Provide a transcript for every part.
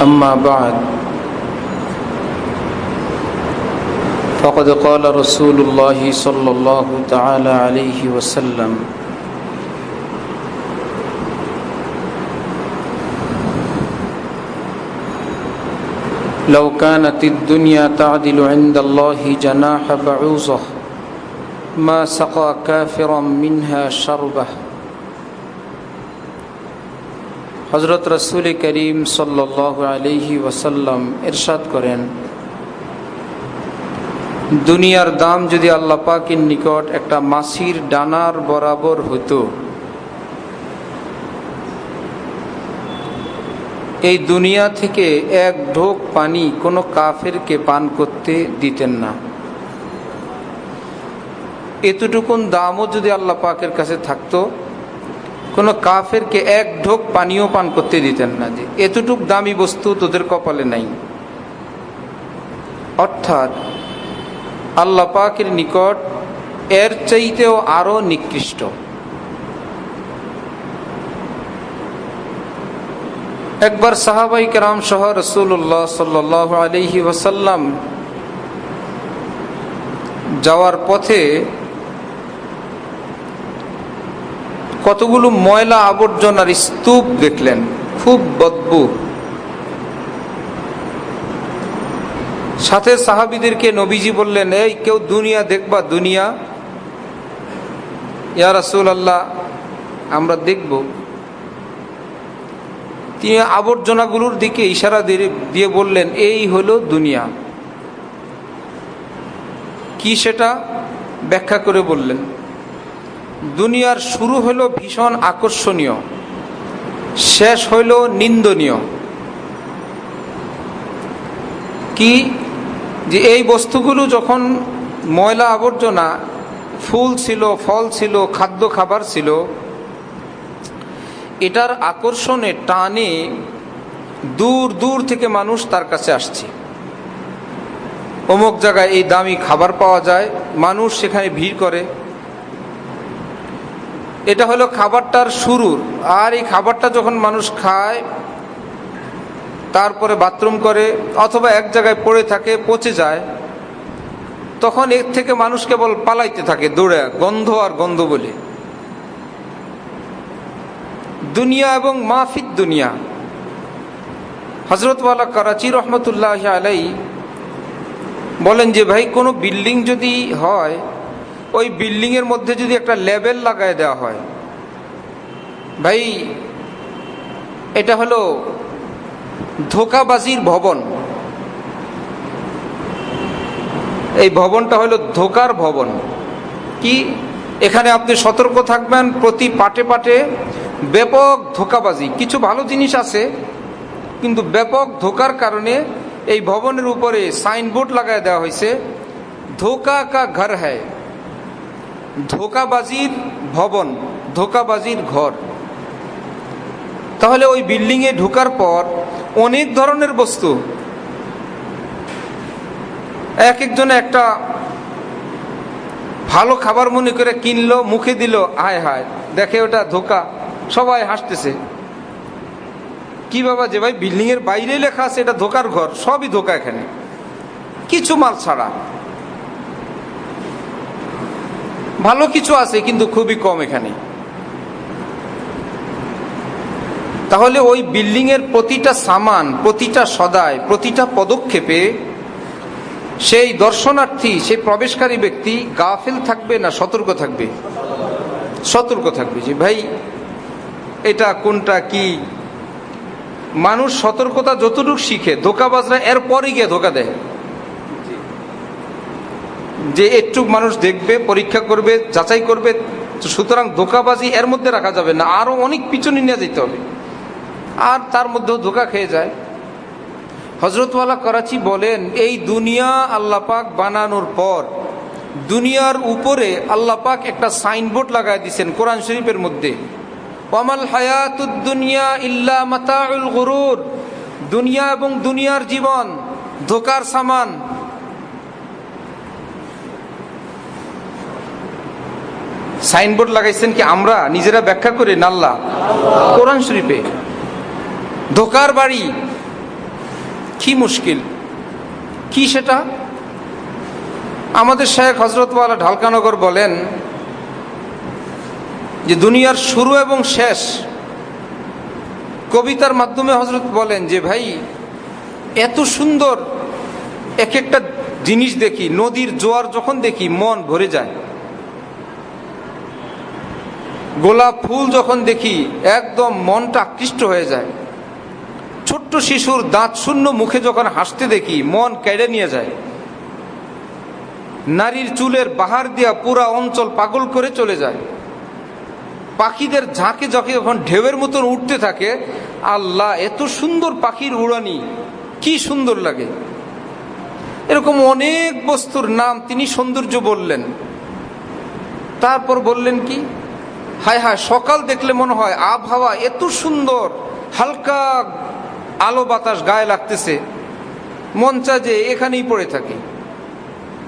أما بعد فقد قال رسول الله صلى الله تعالى عليه وسلم لو كانت الدنيا تعدل عند الله جناح بعوضة ما سقى كافرا منها شربة। হযরত রাসূল করিম সাল্লাল্লাহু আলাইহি ওয়াসাল্লাম ইরশাদ করেন, দুনিয়ার দাম যদি আল্লাহ পাকের নিকট একটা মাছির ডানার বরাবর হতো, এই দুনিয়া থেকে এক ঢোক পানি কোনো কাফেরকে পান করতে দিতেন না। এতটুকুন দামও যদি আল্লাহ পাকের কাছে থাকতো, কোনো কাফেরকে এক ঢোক পানিও পান করতে দিতেন না, যে এতটুক দামি বস্তু তোদের কপালে নাই। অর্থাৎ আল্লাহ পাকের নিকট এর চাইতেও আরো নিকৃষ্ট। একবার সাহাবাই কেরাম সহ রাসূলুল্লাহ সাল্লাল্লাহু আলাইহি ওয়াসাল্লাম যাওয়ার পথে কতগুলো ময়লা আবর্জনার স্তূপ দেখলেন, খুব বদবু। সাথে সাহাবীদেরকে নবীজি বললেন, এই কেউ দুনিয়া দেখবা? দুনিয়া? ইয়া রাসূলুল্লাহ, আমরা দেখব। তিনি আবর্জনাগুলোর দিকে ইশারা দিয়ে বললেন, এই হলো দুনিয়া। কি সেটা ব্যাখ্যা করে বললেন, দুনিয়ার শুরু হলো ভীষণ আকর্ষণীয়, শেষ হইল নিন্দনীয়। কি যে এই বস্তুগুলো যখন ময়লা আবর্জনা, ফুল ছিল, ফল ছিল, খাদ্য খাবার ছিল, এটার আকর্ষণে টানে দূর দূর থেকে মানুষ তার কাছে আসছে। অমুক জায়গায় এই দামি খাবার পাওয়া যায়, মানুষ সেখানে ভিড় করে। এটা হলো খাবারটার শুরুর। আর এই খাবারটা যখন মানুষ খায়, তারপরে বাথরুম করে অথবা এক জায়গায় পড়ে থাকে, পচে যায়, তখন এর থেকে মানুষ কেবল পালাইতে থাকে দৌড়ে, গন্ধ আর গন্ধ বলে। দুনিয়া এবং মাফিদ দুনিয়া। হযরত ওয়ালা করাচি রহমতুল্লাহ আলাইহি বলেন যে, ভাই কোনো বিল্ডিং যদি হয়, ওই বিল্ডিং এর মধ্যে যদি একটা লেবেল লাগায় দেওয়া হয়, ভাই এটা হলো ধোঁকাবাজির ভবন, এই ভবনটা হলো ধোঁকার ভবন। কি এখানে আপনি সতর্ক থাকবেন, প্রতি পাটে পাটে ব্যাপক ধোঁকাবাজি। কিছু ভালো জিনিস আছে, কিন্তু ব্যাপক ধোঁকার কারণে এই ভবনের উপরে সাইনবোর্ড লাগায় দেওয়া হয়েছে, ধোঁকা কা ঘর হ্যায়, ধোঁকাবাজির ভবন, ধোঁকাবাজির ঘর। তাহলে ওই বিল্ডিং এ ঢোকার পর অনেক ধরনের বস্তু, এক একজনে একটা ভালো খাবার মনে করে কিনলো, মুখে দিল, হায় হায় দেখে ওটা ধোঁকা, সবাই হাসতেছে। কি বাবা, যে ভাই বিল্ডিং এর বাইরে লেখা আছে এটা ধোঁকার ঘর, সবই ধোঁকা, এখানে কিছু মাল ছাড়া। ভালো কিছু আছে কিন্তু খুবই কম এখানে। তাহলে ওই বিল্ডিং এর প্রতিটা সামান, প্রতিটা সদায়, প্রতিটা পদক্ষেপে সেই দর্শনার্থী, সেই প্রবেশকারী ব্যক্তি গাফিল থাকবে না সতর্ক থাকবে? সতর্ক থাকবে যে ভাই এটা কোনটা কি। মানুষ সতর্কতা যতটুকু শিখে, ধোঁকাবাজরা এর পরে গিয়ে ধোঁকা দেয়। যে একটুক মানুষ দেখবে, পরীক্ষা করবে, যাচাই করবে, সুতরাং ধোঁকাবাজি এর মধ্যে রাখা যাবে না, আরো অনেক পিছনে নিয়ে যেতে হবে। আর তার মধ্যেও ধোঁকা খেয়ে যায়। হযরত ওয়ালা করাচি বলেন, এই দুনিয়া আল্লাহ পাক বানানোর পর দুনিয়ার উপরে আল্লাহ পাক একটা সাইনবোর্ড লাগায় দিয়েছেন কোরআন শরীফের মধ্যে, ওয়ামাল হায়াতুদ দুনিয়া ইল্লা মাতাউল গুরুর, দুনিয়া এবং দুনিয়ার জীবন ধোঁকার সামান। সাইনবোর্ড লাগাইছেন কি আমরা নিজেরা ব্যাখ্যা করে না, আল্লাহ কোরআন শরীফে। ধোকার বাড়ি, কি মুশকিল, কি সেটা? আমাদের শেখ হযরতওয়ালা ঢালকানগর বলেন যে দুনিয়ার শুরু এবং শেষ কবিতার মাধ্যমে হযরত বলেন যে ভাই এত সুন্দর এক একটা জিনিস দেখি, নদীর জোয়ার যখন দেখি মন ভরে যায়, গোলাপ ফুল যখন দেখি একদম মনটা আকৃষ্ট হয়ে যায়, ছোট্ট শিশুর দাঁত শূন্য মুখে যখন হাসতে দেখি মন কেড়ে নিয়ে যায়, নারীর চুলের বাহার দিয়া পুরা অঞ্চল পাগল করে চলে যায়, পাখিদের ঝাঁকে ঝাঁকে যখন ঢেউয়ের মতন উঠতে থাকে, আল্লাহ এত সুন্দর পাখির উড়ানি, কি সুন্দর লাগে। এরকম অনেক বস্তুর নাম তিনি সৌন্দর্য বললেন। তারপর বললেন কি, হায় হায় সকাল দেখলে মনে হয় আবহাওয়া এত সুন্দর, হালকা আলো বাতাস গায়ে লাগতেছে, মন চায় যে এখানেই পড়ে থাকি।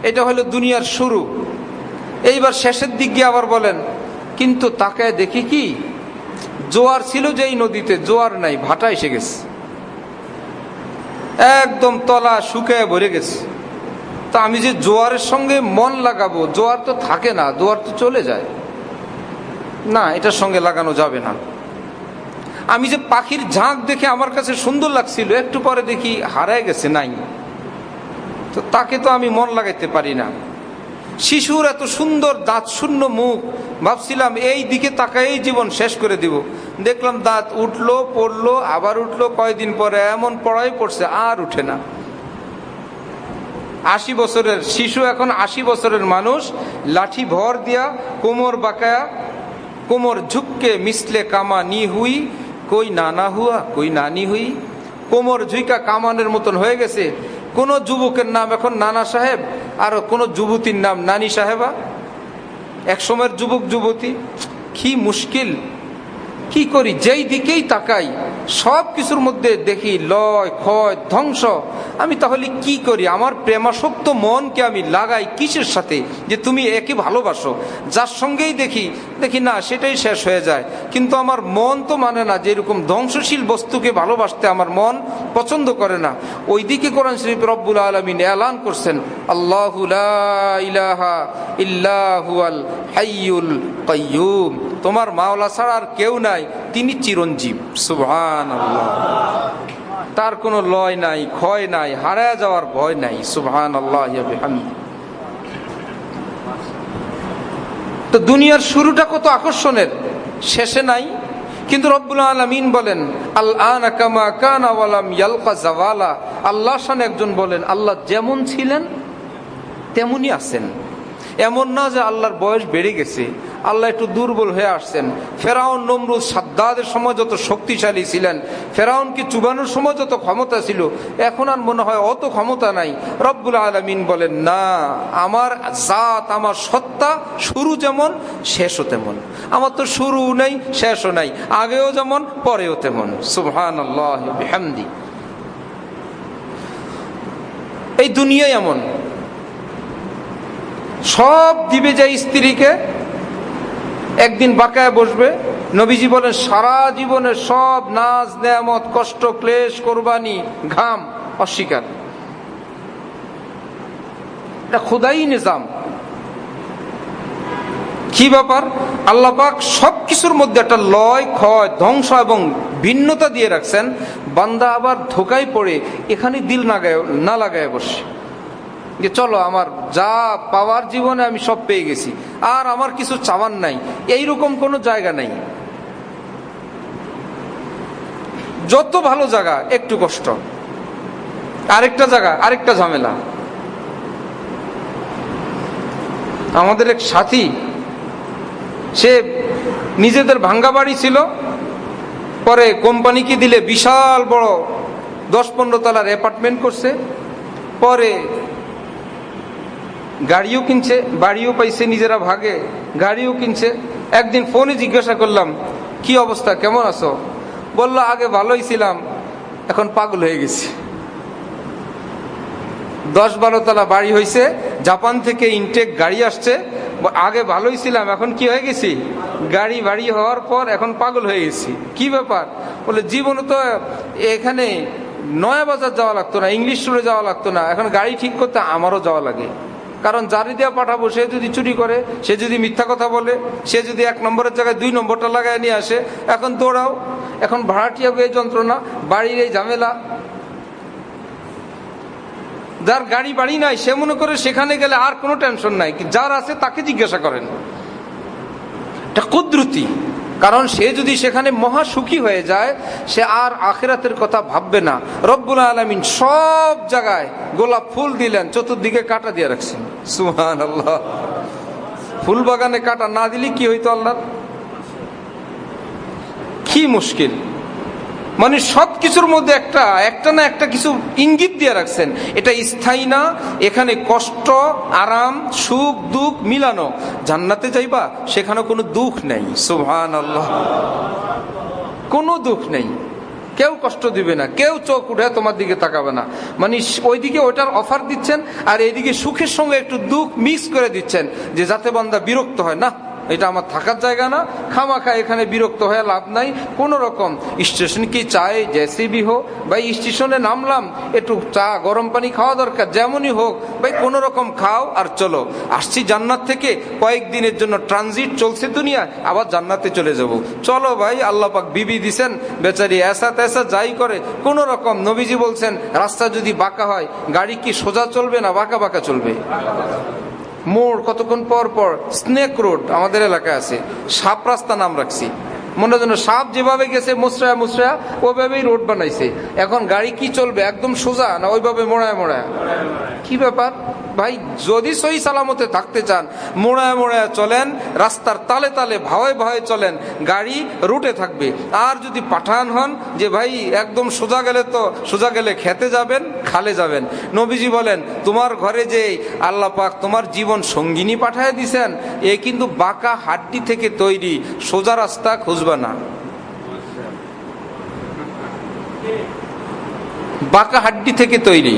এটা হলো দুনিয়ার শুরু। এইবার শেষের দিক গিয়ে আবার বলেন, কিন্তু তাকায় দেখি কি জোয়ার ছিল যেই নদীতে, জোয়ার নাই, ভাটা এসে গেছে, একদম তলা শুকায় ভরে গেছে। তা আমি যে জোয়ারের সঙ্গে মন লাগাবো, জোয়ার তো থাকে না, জোয়ার তো চলে যায়, না এটার সঙ্গে লাগানো যাবে না। আমি যে পাখির ঝাঁক দেখে আমার কাছে সুন্দর লাগছিল, একটু পরে দেখি হারায় গেছে, নাই, তো তাকে তো আমি মন লাগাইতে পারি না। শিশুর এত সুন্দর দাঁত শূন্য মুখ, ভাবছিলাম এই দিকে তাকাই জীবন শেষ করে দিব, দেখলাম দাঁত উঠলো পড়লো আবার উঠলো, কয়দিন পরে এমন পড়াই পড়ছে আর উঠে না। 80 বছরের শিশু এখন 80 বছরের মানুষ, লাঠি ভর দিয়া কোমর বাঁকায়া, কোমর ঝুঁককে মিসলে কামা নি হুই, কই নানা হুয়া কই নানি হুই, কোমর ঝুঁকা কামানের মতন হয়ে গেছে। কোন যুবকের নাম এখন নানা সাহেব, আর কোন যুবতীর নাম নানি সাহেবা। এক সময়ের যুবক যুবতী, কি মুশকিল, কি করি, যেই দিকেই তাকাই সব কিছুর মধ্যে দেখি লয় ক্ষয় ধ্বংস। আমি তাহলে কি করি? আমার প্রেমাসক্ত মনকে আমি লাগাই কিসের সাথে যে তুমি একে ভালোবাসো? যার সঙ্গেই দেখি না সেটাই শেষ হয়ে যায়। কিন্তু আমার মন তো মানে না যে এরকম ধ্বংসশীল বস্তুকে ভালোবাসতে, আমার মন পছন্দ করে না। ওইদিকে কোরআন শরীফ রব্বুল আলামিন এলান করছেন, আল্লাহু লা ইলাহা ইল্লা হুয়াল হাইয়ুল কাইয়্যুম, তোমার মাওলা ছাড়া আর কেউ নাই, তিনি চিরঞ্জীব। সুবহানাল্লাহ, তার কোনো লয় নাই, ক্ষয় নাই, হারায় যাওয়ার ভয় নাই। সুবহানাল্লাহ ওয়া বিহামদিহি। তো দুনিয়ার শুরুটা কত আকর্ষণের, শেষে নাই। কিন্তু রব্বুল আলামিন বলেন, আল আনা কামা কানা ওয়া লাম ইয়ালকা জাওয়ালা। আল্লাহর শানে একজন বলেন, আল্লাহ যেমন ছিলেন তেমনই আছেন। এমন না যে আল্লাহর বয়স বেড়ে গেছে, আল্লাহ একটু দুর্বল হয়ে আসছেন। ফেরাউন নমরুদ সাদ্দাদের সময় যত শক্তিশালী ছিলেন, ফেরাউনকে চুবানোর সময় যত ক্ষমতা ছিল, এখন আর মনে হয় অত ক্ষমতা নাই। রব্বুল আলামিন বলেন, না, আমার জাত, আমার সত্তা শুরু যেমন শেষও তেমন। আমার তো শুরু নেই শেষও নাই, আগেও যেমন পরেও তেমন। সুবহানাল্লাহ ওয়া বিহামদিহি। এই দুনিয়া এমন, সব দিবে যায় স্ত্রীকে, একদিন বাঁকায় বসবে। নবীজি বলেন, সারা জীবনের সব নাজ নেয়ামত, কষ্ট ক্লেশ, কোরবানি, ঘাম অস্বীকার। এটা খোদাই নিজাম। কি ব্যাপার? আল্লাহ পাক সবকিছুর মধ্যে একটা লয় ক্ষয় ধ্বংস এবং ভিন্নতা দিয়ে রাখছেন। বান্দা আবার ধোকায় পড়ে এখানে দিল না লাগায় বসে যে চলো আমার যা পাওয়ার জীবনে আমি সব পেয়ে গেছি, আর আমার কিছু চাওয়ার নাই। এইরকম কোনো জায়গা নাই। যত ভালো জায়গা একটু কষ্ট, আরেকটা জায়গা আরেকটা ঝামেলা। আমাদের এক সাথী, সে নিজেদের ভাঙ্গা বাড়ি ছিল, পরে কোম্পানিকে দিলে বিশাল বড় 10-15 তলার অ্যাপার্টমেন্ট করছে, পরে গাড়িও কিনছে, বাড়িও পাইছে, নিজেরা ভাগে গাড়িও কিনছে। একদিন ফোনে জিজ্ঞাসা করলাম, কি অবস্থা, কেমন আছো? বললো, আগে ভালোই ছিলাম, এখন পাগল হয়ে গেছি। 10-12 তলা বাড়ি হয়েছে, জাপান থেকে ইনটেক গাড়ি আসছে, আগে ভালোই ছিলাম, এখন কি হয়ে গেছি, গাড়ি বাড়ি হওয়ার পর এখন পাগল হয়ে গেছি। কি ব্যাপার? বলে, জীবনে তো এখানে নয়া বাজার যাওয়া লাগতো না, ইংলিশ স্কুলে যাওয়া লাগতো না, এখন গাড়ি ঠিক করতে আমারও যাওয়া লাগে। কারণ জারি দেওয়া পাঠাবো, সে যদি চুরি করে, সে যদি মিথ্যা কথা বলে, সে যদি 1 নম্বরের জায়গায় 2 নম্বরটা লাগায় নিয়ে আসে, এখন দৌড়াও। এখন ভাড়াটিয়া এই যন্ত্রণা, বাড়ির এই ঝামেলা। যার গাড়ি বাড়ি নাই সে মনে করে সেখানে গেলে আর কোনো টেনশন নাই, যার আছে তাকে জিজ্ঞাসা করেন। এটা কুদরতি, কারণ সে যদি সেখানে মহা সুখী হয়ে যায়, সে আর আখিরাতের কথা ভাববে না। রব্বুল আলামিন সব জায়গায় গোলাপ ফুল দিলেন, চতুর্দিকে কাঁটা দিয়ে রাখছেন। সুবহানাল্লাহ। ফুল বাগানে কাঁটা না দিলে কি হইতো আল্লাহ? কি মুশকিল! মানে সবকিছুর মধ্যে একটা না একটা কিছু ইঙ্গিত দিয়ে রাখছেন। এটা স্থায়ী না, এখানে কষ্ট, আরাম, সুখ, দুঃখ মিলানো। জান্নাতে যাইবা, সেখানে কোনো দুঃখ নেই। সুবহানাল্লাহ। কোনো দুঃখ নেই, কেউ কষ্ট দিবে না, কেউ চোখ উঠে তোমার দিকে তাকাবে না। মানে ওইদিকে ওইটার অফার দিচ্ছেন, আর এইদিকে সুখের সঙ্গে একটু দুঃখ মিক্স করে দিচ্ছেন, যে যাতে বান্দা বিরক্ত হয় না, এটা আমার থাকার জায়গা না, খামাখা এখানে বিরক্ত হয়ে লাভ নাই। কোন রকম স্টেশন কি চায় জেসি বি হোক ভাই, স্টেশনে নামলাম, একটু চা গরম পানি খাওয়া দরকার, যেমনই হোক ভাই কোন রকম খাও আর চলো। আসছি জান্নাত থেকে, কয়েকদিনের জন্য ট্রানজিট চলছে দুনিয়া, আবার জান্নাতে চলে যাব। চলো ভাই, আল্লাহ পাক বিবি দিছেন, বেচারি এসা তেসা যাই করে কোন রকম। নবীজি বলছেন, রাস্তা যদি বাঁকা হয়, গাড়ি কি সোজা চলবে না বাঁকা বাঁকা চলবে? মোড় কতক্ষণ পর পর। স্নেক রোড আমাদের এলাকায় আছে, সাপ রাস্তা নাম রাখছি, মনে যেন সাপ যেভাবে গেছে মুসরায়া মুসরায়া ওইভাবেই রোড বানাইছে। এখন গাড়ি কি চলবে, একদম সোজা না ওইভাবে মোড়ায় মোড়ায়? কি ব্যাপার ভাই? যদি সহি সালামতে থাকতে চান, মোড়ায় মোড়ায় চলেন, রাস্তার তালে তালে ভাওয়ে ভাওয়ে চলেন, গাড়ি রুটে থাকবে। আর যদি পাঠান হন যে ভাই একদম সোজা গেলে, তো সোজা গেলে খেতে যাবেন, খালে যাবেন। নবীজি বলেন, তোমার ঘরে যে আল্লাহ পাক তোমার জীবন সঙ্গিনী পাঠায় দিছেন, এ কিন্তু বাঁকা হাড্ডি থেকে তৈরি, সোজা রাস্তা খুঁজবে না। বাঁকা হাড্ডি থেকে তৈরি,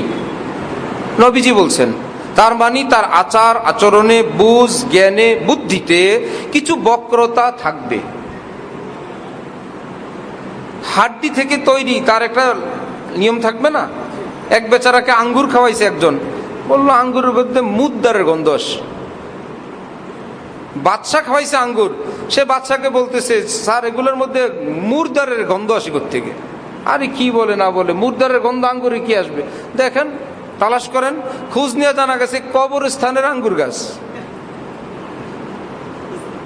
নবীজি বলছেন। তার মানে তার আচার আচরণে, বুঝ জ্ঞানে, বুদ্ধিতে কিছু বক্রতা থাকবে। হাড্ডি থেকে তৈরি, তার একটা নিয়ম থাকবে না? এক বেচারাকে আঙ্গুর খাওয়াইছে একজন, বললো আঙ্গুরের মধ্যে মুদ্দারের গন্ধ আসে। বাদশা খাওয়াইছে আঙ্গুর, সে বাদশাকে বলতেছে, স্যার এগুলোর মধ্যে মুর্দারের গন্ধ আসে কোত্থেকে? আরে কি বলে না বলে, মুর্দারের গন্ধ আঙ্গুরে কি আসবে? দেখেন, তালাশ করেন, খোঁজ নিয়ে জানা গেছে কবরস্থানের আঙ্গুর গাছ।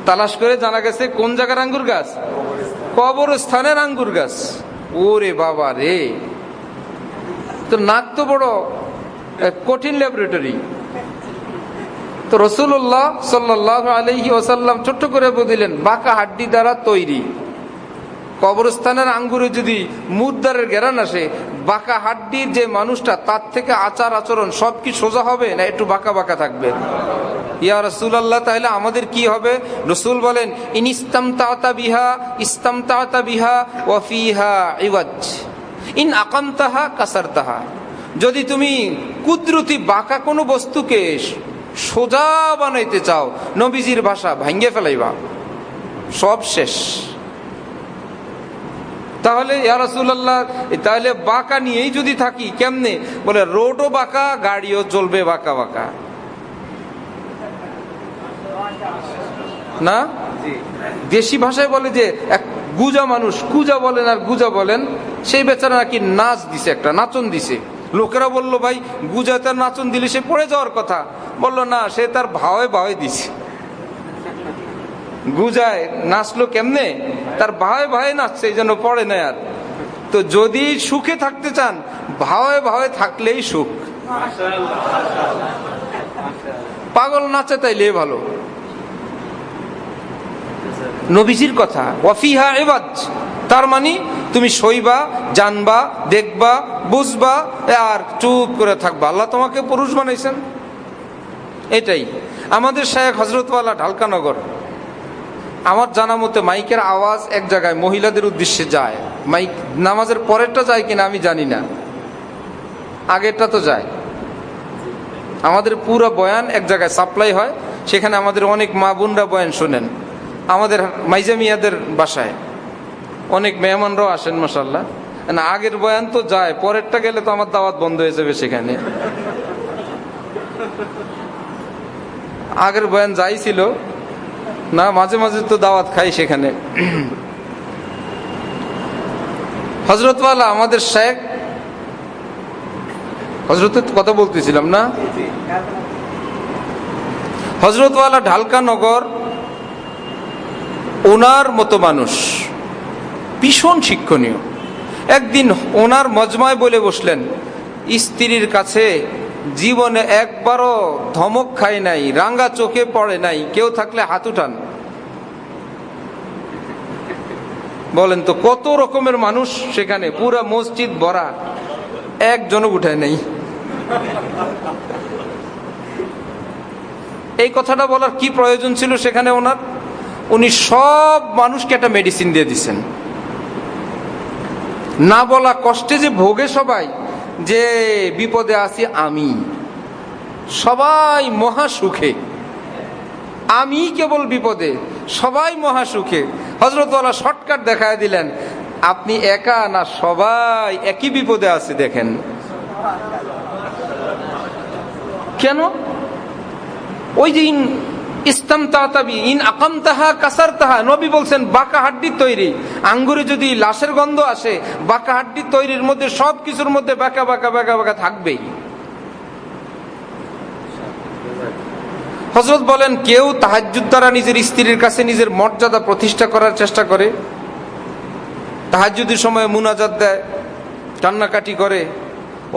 তালাশ করে জানা গেছে কোন জায়গার আঙ্গুর গাছ? কবরস্থানের আঙ্গুর গাছ। ওরে বাবা রে, তো নাক তো বড় কঠিন ল্যাবরেটরি। তো রাসূলুল্লাহ সাল্লাল্লাহু আলাইহি ওয়াসাল্লাম ছোট্ট করে বললেন, বাঁকা হাড্ডি দ্বারা তৈরি। কবরস্থানের আঙ্গুরে যদি মুদ্দারের ঘেরান আসে, বাঁকা হাড্ডির যে মানুষটা, তার থেকে আচার আচরণ সব কি সোজা হবে না একটু বাঁকা বাঁকা থাকবে? ইয়া রাসূলুল্লাহ, তাহলে আমাদের কি হবে? রাসূল বলেন, ইন ইসতামতা'তা বিহা ইসতামতা'তা বিহা ওয়া ফিহা ইওয়াজ ইন আকামতাহা কাসারতাহা। যদি তুমি কুদরতি বাঁকা কোনো বস্তুকে সোজা বানাইতে চাও, নবীজির ভাষা ভাঙ্গে ফেলাইবা, সব শেষ। তাহলে ইয়া রাসূলুল্লাহ, তাহলে বাঁকা নিয়েই যদি থাকি কেমনে? বলে রোডও বাঁকা, গাড়িও চলবে বাঁকা বাঁকা না? দেশি ভাষায় বলে যে এক গুজা মানুষ, কুজা বলেন আর গুজা বলেন, সেই বেচারা নাকি নাচ দিছে, একটা নাচন দিছে। লোকেরা বললো, ভাই গুজা তার নাচন দিলে সে পড়ে যাওয়ার কথা। বললো না, সে তার ভাওয়ে ভাওয়ে দিছে। গুজায় নাচলো কেমনে? তার ভাওয়ে ভাওয়ে নাচছে, এই জন্য পড়ে না আর। তো যদি সুখে থাকতে চান, ভাওয়ে ভাওয়ে থাকলেই সুখ। পাগল নাচে তাইলে ভালো। নবীজির কথা, ওয়াফিহা ইওয়াজ, তার মানে তুমি সইবা, জানবা, দেখবা, বুঝবা, আর চুপ করে থাকবা। আল্লাহ তোমাকে পুরুষ বানাইছেন, এটাই। আমাদের শায়েখ হযরতওয়ালা ঢালকানগর, আমার জানা মতে মাইকের আওয়াজ এক জায়গায় মহিলাদের উদ্দেশ্যে যায়, মাইক নামাজের পরেরটা যায় কিনা আমি জানি না, আগেরটা তো যায়। আমাদের পুরো বয়ান এক জায়গায় সাপ্লাই হয়, সেখানে আমাদের অনেক মা বোনরা বয়ান শোনেন। আমাদের মাইজামিয়াদের বাসায় অনেক মেহমানরাও আসেন মাশাআল্লাহ। না, আগের বয়ান তো যায়, পরেরটা গেলে তো আমার দাওয়াত বন্ধ হয়ে যাবে সেখানে। আগের বয়ান যাই ছিল না, মাঝে মাঝে তো দাওয়াত খাই সেখানে। হযরতওয়ালা আমাদের শেখ, হযরতের কথা বলতেছিলাম না, হযরতওয়ালা ঢালকা নগর, ওনার মতো মানুষ ভীষণ শিক্ষণীয়। একদিন ওনার মজমায় বলে বসলেন, স্ত্রীর কাছে জীবনে একবারও ধমক খায় নাই, রাঙ্গা চোখে পড়ে নাই, কেউ থাকলে হাত উঠান। বলেন তো কত রকমের মানুষ সেখানে, পুরা মসজিদ ভরা, একজনও উঠায় নাই। এই কথাটা বলার কি প্রয়োজন ছিল সেখানে ওনার? উনি সব মানুষকে একটা মেডিসিন দিয়ে দিচ্ছেন। না বলা কষ্টে যে ভোগে সবাই, যে বিপদে আছি আমি, সবাই মহা সুখে, আমি কেবল বিপদে, সবাই মহা সুখে। হযরতওয়ালা শর্টকাট দেখায় দিলেন, আপনি একা না, সবাই একই বিপদে আছে। দেখেন কেন? ওই যে নবী বলছেন বাঁকা হাড্ডির তৈরি, আঙ্গুরে যদি লাশের গন্ধ আসে, বাঁকা হাড্ডির তৈরির মধ্যে সবকিছুর মধ্যে বাঁকা বাঁকা বাঁকা বাঁকা থাকবেই। হযরত বলেন, কেউ তাহাজ্জুদ দ্বারা নিজের স্ত্রীর কাছে নিজের মর্যাদা প্রতিষ্ঠা করার চেষ্টা করে, তাহাজ্জুদের সময় মুনাজাত দেয়, কান্নাকাটি করে,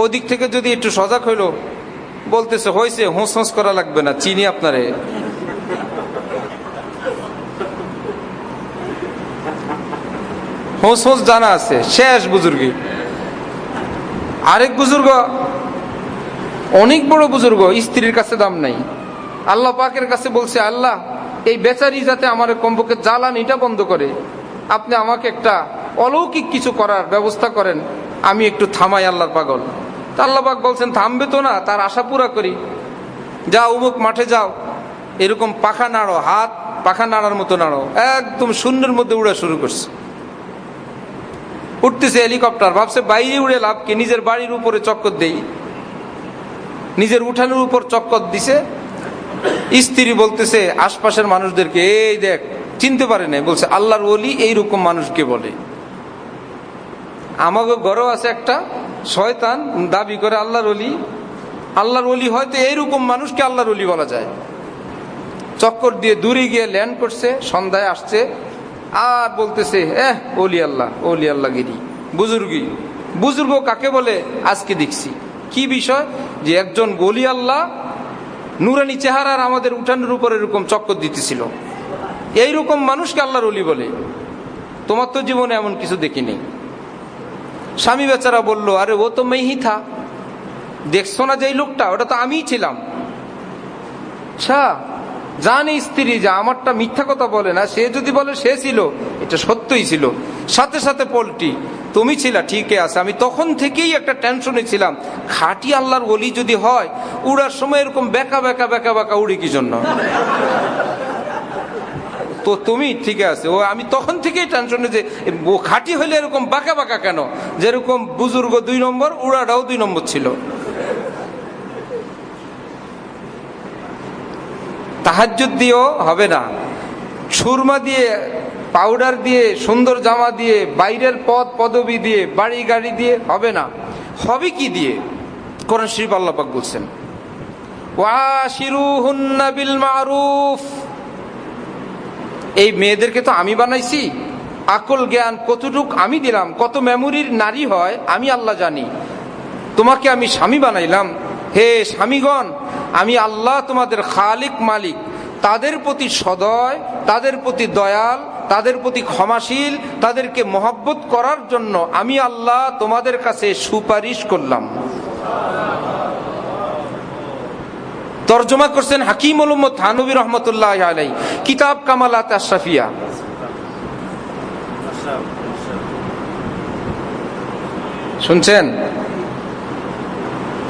ওদিক থেকে যদি একটু সজাগ হইল, বলতেছে হয়েছে, হোঁস হোঁস করা লাগবে না, চিনি আপনারে। হোঁস হোঁস জানা আছে, শেষ বুজুর্গি। আরেক বুজুর্গ, অনেক বড় বুজুর্গ, স্ত্রীর কাছে দাম নাই, আল্লাহ পাকের কাছে বলছে, আল্লাহ এই বেচারি যাতে আমার কমপক্ষে জ্বালানিটা বন্ধ করে, আপনি আমাকে একটা অলৌকিক কিছু করার ব্যবস্থা করেন, আমি একটু থামাই আল্লাহর পাগল। তা আল্লাহ পাক বলছেন, থামবে তো না, তার আশা পুরা করি, যাও অমুক মাঠে যাও, এরকম পাখা নাড়ো, হাত পাখা নাড়ার মতো নাড়ো, একদম শূন্যের মধ্যে উড়া শুরু করছে। উঠতেছে হেলিকপ্টার, ভাবছে বাইরে উড়ে লাভ কি, নিজের বাড়ির উপরে চক্কর দেই, নিজের উঠানের উপর চক্কর দিছে। স্ত্রী বলতেছে আশপাশের মানুষদেরকে, এই দেখ, চিনতে পারে না, বলছে আল্লাহর ওলি এইরকম মানুষকে বলে। আমাকে ঘরেও আছে একটা শয়তান, দাবি করে আল্লাহর ওলি। আল্লাহর ওলি হয়তো এইরকম মানুষকে আল্লাহর ওলি বলা যায়। চক্কর দিয়ে দূরে গিয়ে ল্যান্ড করছে, সন্ধ্যায় আসছে, আর বলতেছে ওলি আল্লাহ, ওলি আল্লাহগিরি, বুজুর্গি। বুজুর্গ কাকে বলে আজকে দেখছি। কি বিষয়? যে একজন ওলি আল্লাহ নুরানি চেহারার আমাদের উঠানের উপর এরকম চক্কর দিতেছিল, এইরকম মানুষকে আল্লাহর ওলি বলে। তোমার তো জীবনে এমন কিছু দেখিনি। স্বামী বেচারা বলল, আরে ও তো মেহি থা, দেখছো না যে লোকটা, ওটা তো আমিই ছিলাম। আচ্ছা, জানে স্ত্রী যে আমারটা মিথ্যা কথা বলে না, সে যদি বলে সে ছিল, এটা সত্যই ছিল। সাথে সাথে পল্টি, তুমি ছিলা, ঠিকই আছে, আমি তখন থেকেই একটা টেনশনে ছিলাম, খাঁটি আল্লাহর ওলি যদি হয়, উড়ার সময় এরকম বেকা বেকা বেকা বেকা উড়ি কি জন্য? তো তুমি ঠিক আছে, ও আমি তখন থেকেই টেনশনে যে ও খাঁটি হইলে এরকম বাঁকা বাঁকা কেন? যেরকম বুজুর্গ 2 নম্বর, উড়াটাও 2 নম্বর ছিল। তাহাজ্জুদ দিয়েও হবে না, সুরমা দিয়ে, পাউডার দিয়ে, সুন্দর জামা দিয়ে, বাইরের পদ পদবি দিয়ে, বাড়ি গাড়ি দিয়ে হবে না। হবে কি দিয়ে? কোরআন শরীফ আল্লাহ পাক বলছেন, ওয়াশিরুহুন্না বিল মারুফ। এই মেয়েদেরকে তো আমি বানাইছি, আকল জ্ঞান কতটুক আমি দিলাম, কত মেমোরির নারী হয় আমি আল্লাহ জানি। তোমাকে আমি স্বামী বানাইলাম, হে স্বামীগণ, আমি আল্লাহ তোমাদের খালিক মালিক। তাদের প্রতি সদয়, তাদের প্রতি দয়াল, তাদের প্রতি ক্ষমাশীল, তাদেরকে মহব্বত করার জন্য আমি আল্লাহ তোমাদের কাছে সুপারিশ করলাম। তরজমা করছেন হাকিমুল উম্মত থানবী রহমতুল্লাহ আলাইহি, কিতাব কামালাত আশরাফিয়া। শুনছেন?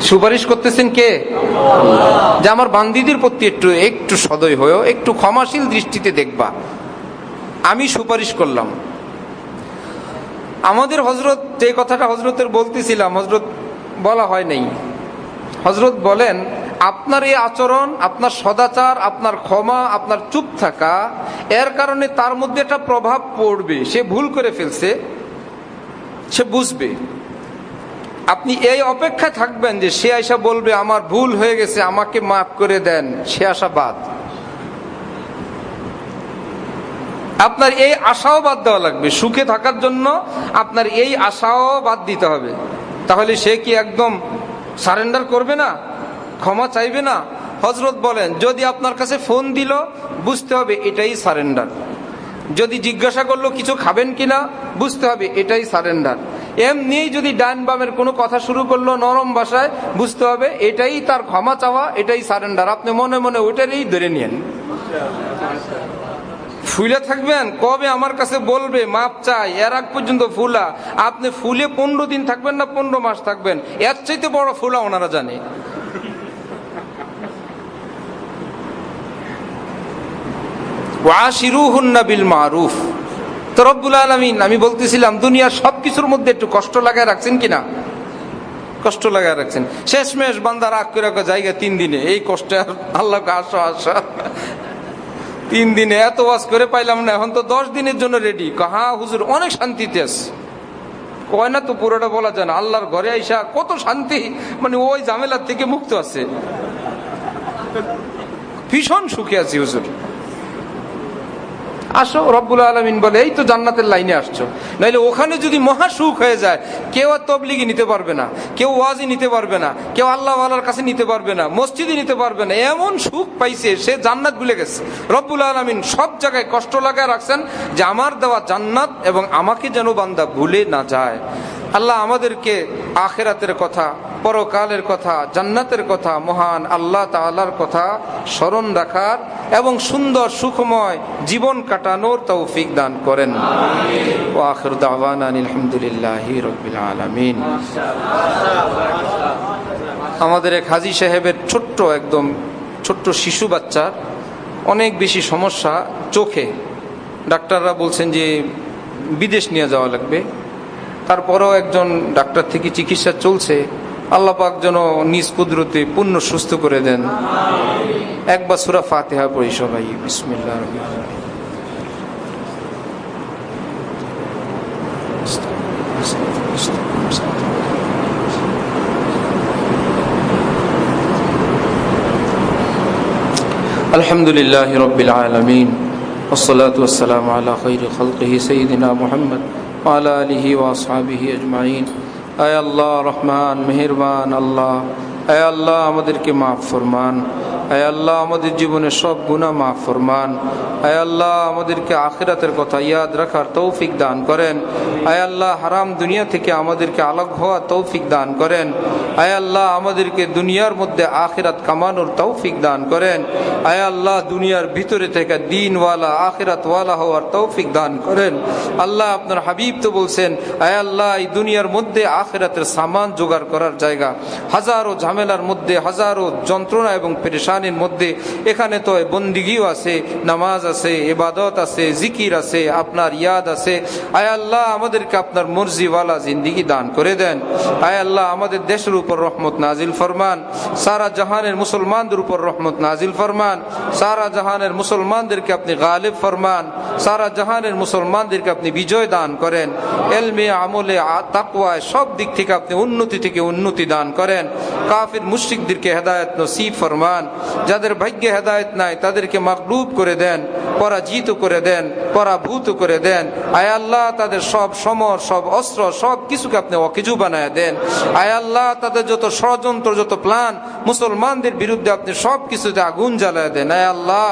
সুপারিশ করতেছেন কে? যে আমার বান্দিদের প্রতি একটু একটু সদয় হয়েও, একটু ক্ষমাশীল দৃষ্টিতে দেখবা, আমি সুপারিশ করলাম। আমাদের হজরত যে কথাটা হজরতের বলতেছিলাম, হজরত বলা হয় নাই। হজরত বলেন, আপনার এই আচরণ, আপনার সদাচার, আপনার ক্ষমা, আপনার চুপ থাকা, এর কারণে তার মধ্যে একটা প্রভাব পড়বে। সে ভুল করে ফেলছে, সে বুঝবে। আপনি এই অপেক্ষায় থাকবেন যে সে আশা বলবে আমার ভুল হয়ে গেছে, আমাকে মাফ করে দেন, সে আশা বাদ। আপনার এই আশাও বাদ দেওয়া লাগবে। সুখে থাকার জন্য আপনার এই আশাও বাদ দিতে হবে। তাহলে সে কি একদম সারেন্ডার করবে না, ক্ষমা চাইবে না? হযরত বলেন, যদি আপনার কাছে ফোন দিল, বুঝতে হবে এটাই সারেন্ডার। যদি জিজ্ঞাসা করলো কিছু খাবেন কিনা, বুঝতে হবে এটাই সারেন্ডার। এমনি যদি ডান বামের কোনো কথা শুরু করলো নরম ভাষায়, বুঝতে হবে এটাই তার ক্ষমা চাওয়া, এটাই সারেন্ডার। আপনি মনে মনে ওইটারই ধরে নিয়েন। ফুলে থাকবেন, কবে আমার কাছে বলবে মাপ চাই, এর আগ পর্যন্ত ফুলা। আপনি ফুলে 15 দিন থাকবেন না 15 মাস থাকবেন, এর চাইতে বড় ফুলা ওনারা জানে। ওয়াশিরুহুন্না বিল মারুফ। তো রব্বুল আলামিন, আমি বলতেছিলাম দুনিয়ার সবকিছুর মধ্যে একটু কষ্ট লাগায় রাখছেন কিনা? কষ্ট লাগায় রাখছেন। শেষমেশ বান্দা রাগ করে জায়গা 3 দিনে, এই কষ্টে আল্লাহকে আসো আসো। 3 দিনে এত ওয়াজ করে পাইলাম না, এখন তো 10 দিনের জন্য রেডি। হ্যাঁ হুজুর, অনেক শান্তিতে আছে। কয় না তো পুরোটা বলা যায় না। আল্লাহর ঘরে আইসা কত শান্তি, মানে ওই ঝামেলার থেকে মুক্ত আছে, ভীষণ সুখে আছি হুজুর। আসো, রব্বুল আলামিন বলে এই তো জান্নাতের লাইনে আসছো। নাইলে ওখানে যদি মহা সুখ হয়ে যায়, কেউ আর তবলিগি নিতে পারবে না, কেউ ওয়াজি নিতে পারবে না, কেউ আল্লাহ ওয়ালার কাছে নিতে পারবে না, মসজিদে নিতে পারবে না। এমন সুখ পাইছে, সে জান্নাত ভুলে গেছে। রব্বুল আলামিন সব জায়গায় কষ্ট লাগায় রাখছেন যে আমার দেওয়া জান্নাত এবং আমাকে যেন বান্দা ভুলে না যায়। আল্লাহ আমাদেরকে আখিরাতের কথা, পরকালের কথা, জান্নাতের কথা, মহান আল্লাহ তাআলার কথা স্মরণ রাখার এবং সুন্দর সুখময় জীবন কাটানোর তৌফিক দান করেন। ওয়া আখিরু দাওয়ানা আলহামদুলিল্লাহি রাব্বিল আলামিন। আমাদের এক হাজী সাহেবের একদম ছোট্ট শিশু বাচ্চার অনেক বেশি সমস্যা চোখে। ডাক্তাররা বলছেন যে বিদেশ নিয়ে যাওয়া লাগবে। তারপরেও একজন ডাক্তার থেকে চিকিৎসা চলছে। আল্লাহ পাক যেন নিজ কুদরতে পূর্ণ সুস্থ করে দেন। একবার সূরা ফাতিহা পড়ি সবাই। বিসমিল্লাহির রহমানির রহিম। আলহামদুলিল্লাহি রাব্বিল আলামিন, ওয়াসসালাতু ওয়াসসালামু আলা খায়রি খালকিহি সাইয়্যিদিনা মুহাম্মদ ওয়া আলা আলিহি ওয়া আসহাবিহি আজমাইন। আয় আল্লাহ রহমান মেহেরবান আল্লাহ, আয় আল্লাহ আমাদেরকে মাফ ফরমান। আয় আল্লাহ আমাদের জীবনের সব গুনাহ মাফ ফরমান। আয় আল্লাহ আমাদেরকে আখিরাতের কথা ইয়াদ রাখার তৌফিক দান করেন। আয় আল্লাহ হারাম দুনিয়া থেকে আমাদেরকে আলাদা হওয়ার তৌফিক দান করেন। আয় আল্লাহ আমাদেরকে দুনিয়ার মধ্যে আখিরাত কামানোর তৌফিক দান করেন। আয় আল্লাহ দুনিয়ার ভিতরে থেকে দিনওয়ালা আখিরাতওয়ালা হওয়ার তৌফিক দান করেন। আল্লাহ আপনার হাবিব তো বলছেন, আয় আল্লাহ এই দুনিয়ার মধ্যে আখিরাতের সামান জোগাড় করার জায়গা, হাজারো ঝামেলার মধ্যে, হাজারো যন্ত্রণা এবং পেরেশানির মধ্যে এখানে তো বন্দিগিও আছে, নামাজ আছে, ইবাদত আছে, জিকির আছে, আপনার ইয়াদ আছে। আয় আল্লাহ আমাদেরকে আপনার মর্জিওয়ালা জিন্দিগি দান করে দেন। আয় আল্লাহ আমাদের দেশের উপর রহমত নাজিল ফরমান। সারা জাহানের মুসলমানদের উপর রহমত নাজিল ফরমান। সারা জাহানের মুসলমানদেরকে আপনি গালিব ফরমান। সারা জাহানের মুসলমানদেরকে আপনি বিজয় দান করেন। এলমে, আমলে, তাকওয়ায় সব দিক থেকে আপনি উন্নতি থেকে উন্নতি দান করেন। কাফির মুশরিকদেরকে হেদায়েত নসিব ফরমান। যাদের ভাগ্যে হেদায়েত নাই তাদেরকে মাগলুব করে দেন, পরাজিত করে দেন, পরাভূত করে দেন। আয় আল্লাহ তাদের সব সমর, সব অস্ত্র, সব কিছুকে আপনি অকিছু বানায় দেন। আয় আল্লাহ তাদের যত ষড়যন্ত্র, যত প্ল্যান মুসলমানদের বিরুদ্ধে আপনি সব কিছুতে আগুন জ্বালায় দেন। আয় আল্লাহ,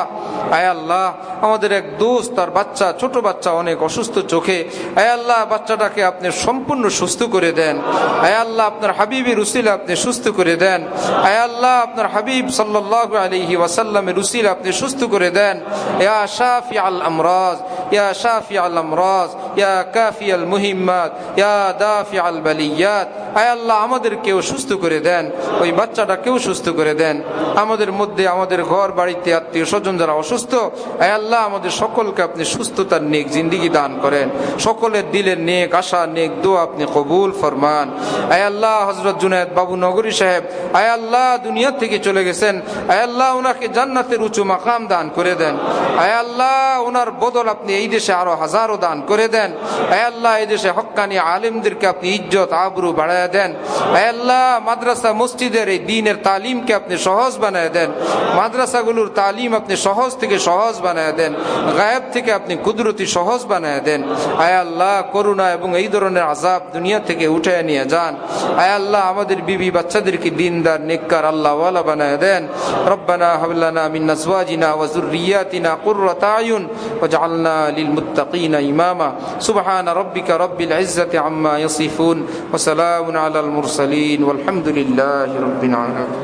আয় আল্লাহ আমাদের এক দোস্ত, তার বাচ্চা, ছোট বাচ্চা অনেক অসুস্থ চোখে। আয় আল্লাহ বাচ্চাটাকে আপনি সম্পূর্ণ সুস্থ করে দেন। আয় আল্লাহ আপনার হাবিবের উসিলা আপনি সুস্থ করে দেন। আয় আল্লাহ আপনার হাবিব সাল্লাল্লাহু আলাইহি ওয়াসাল্লামের উসিলা আপনি সুস্থ করে দেন। ইয়া শাফি আল আমরাজ, ইয়া শাফি আল আমরাজ, ইয়া কাফিয়াল মুহিম্মাত ইয়া দাফিআল বালিয়াত। আয় আল্লাহ আমাদেরকেও সুস্থ করে দেন, ওই বাচ্চাটাকেও সুস্থ করে দেন। আমাদের মধ্যে আমাদের ঘর বাড়িতে আত্মীয় স্বজন যারা অসুস্থ, আয় আল্লাহ আমাদের সকলকে আপনি সুস্থতার নেক জিন্দেগি দান করেন। সকলের দিলের নেক আশা নেক দোয়া আপনি কবুল ফরমান। আয় আল্লাহ হযরত জুনায়েদ বাবু নগরী সাহেব, আয় আল্লাহ দুনিয়া থেকে চলে গেছেন, আয় আল্লাহ ওনাকে জান্নাতের উঁচু মাকাম দান করে দেন। আয় আল্লাহ ওনার বদল আপনি এই দেশে আরো হাজারো দান করে দেন। আয় আল্লাহ এই দেশে হক্কানি আলেমদেরকে আপনি ইজ্জত আবরু বাড়ায় দেন। আয় আল্লাহ মাদ্রাসা মসজিদের এই দ্বীনের তালিমকে আপনি সহজ বানায় দেন। মাদ্রাসাগুলোর তালিম আপনি সহজ থেকে সহজ বানায় দেন, গায়েব থেকে আপনি কুদরতি সহজ বানায় দেন। আয় আল্লাহ করুণা এবং এই ধরনের আযাব দুনিয়া থেকে উঠে নিয়ে যান। আয় আল্লাহ আমাদের বিবি বাচ্চাদেরকে দিনদার নেককার আল্লাহওয়ালা বানায় দেন। রব্বানা হাব লানা মিন আজওয়াজিনা ওয়া যুররিয়াতিনা কুররাতা আয়ুন ওয়াজআলনা লিল মুত্তাকিনা ইমামা। সুবহান রাব্বিকা রাব্বিল ইজ্জাতি আম্মা ইয়াসিফুন ওয়া সালামুন আলাল মুরসালিন ওয়ালহামদুলিল্লাহি রাব্বিল আলামিন।